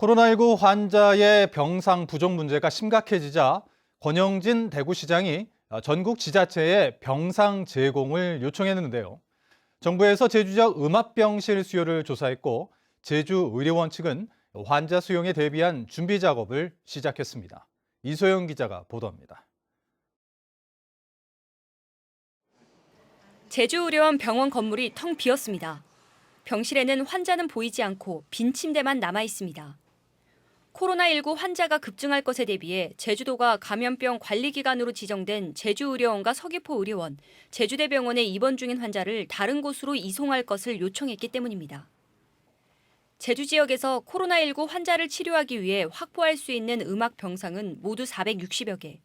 코로나19 환자의 병상 부족 문제가 심각해지자 권영진 대구시장이 전국 지자체에 병상 제공을 요청했는데요. 정부에서 제주 지역 음압병실 수요를 조사했고 제주의료원 측은 환자 수용에 대비한 준비 작업을 시작했습니다. 이소영 기자가 보도합니다. 제주의료원 병원 건물이 텅 비었습니다. 병실에는 환자는 보이지 않고 빈 침대만 남아 있습니다. 코로나19 환자가 급증할 것에 대비해 제주도가 감염병 관리기관으로 지정된 제주의료원과 서귀포의료원, 제주대병원에 입원 중인 환자를 다른 곳으로 이송할 것을 요청했기 때문입니다. 제주 지역에서 코로나19 환자를 치료하기 위해 확보할 수 있는 음악 병상은 모두 460여 개.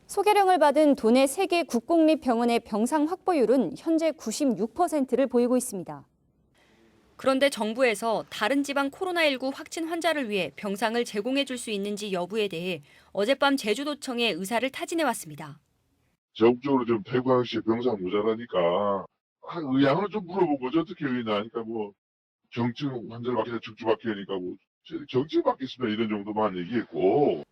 소개령을 받은 도내 3개 국공립병원의 병상 확보율은 현재 96%를 보이고 있습니다. 그런데 정부에서 다른 지방 코로나19 확진 환자를 위해 병상을 제공해 줄 수 있는지 여부에 대해 어젯밤 제주도청에 의사를 타진해 왔습니다. 전국적으로 좀 대구항시에 병상 모자라니까 의향을 좀 물어본 거죠. 어떻게 의나 하니까 경증 환자를 받기다 중증받기 하니까 경증 받겠습니다 이런 정도만 얘기했고.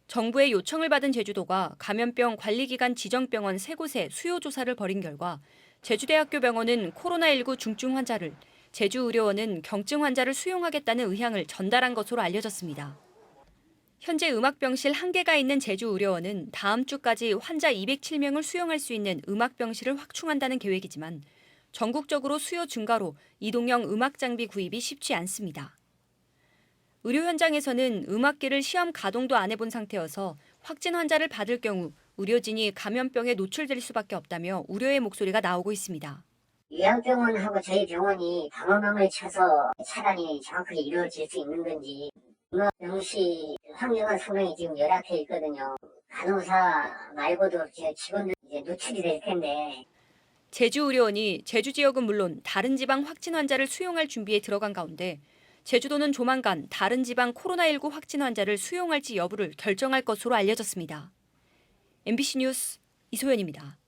정부의 요청을 받은 제주도가 감염병 관리기관 지정병원 3곳에 수요 조사를 벌인 결과 제주대학교 병원은 코로나19 중증 환자를, 제주의료원은 경증 환자를 수용하겠다는 의향을 전달한 것으로 알려졌습니다. 현재 음악병실 1개가 있는 제주의료원은 다음 주까지 환자 207명을 수용할 수 있는 음악병실을 확충한다는 계획이지만 전국적으로 수요 증가로 이동형 음악 장비 구입이 쉽지 않습니다. 의료 현장에서는 음악기를 시험 가동도 안 해본 상태여서 확진 환자를 받을 경우 의료진이 감염병에 노출될 수밖에 없다며 우려의 목소리가 나오고 있습니다. 요양병원하고 저희 병원이 방어망을 쳐서 차단이 정확하게 이루어질 수 있는 건지, 음악병실 환경과 소명이 지금 열악해 있거든요. 간호사 말고도 제 직원들 이제 노출이 될 텐데. 제주의료원이 제주 지역은 물론 다른 지방 확진 환자를 수용할 준비에 들어간 가운데 제주도는 조만간 다른 지방 코로나19 확진 환자를 수용할지 여부를 결정할 것으로 알려졌습니다. MBC 뉴스 이소연입니다.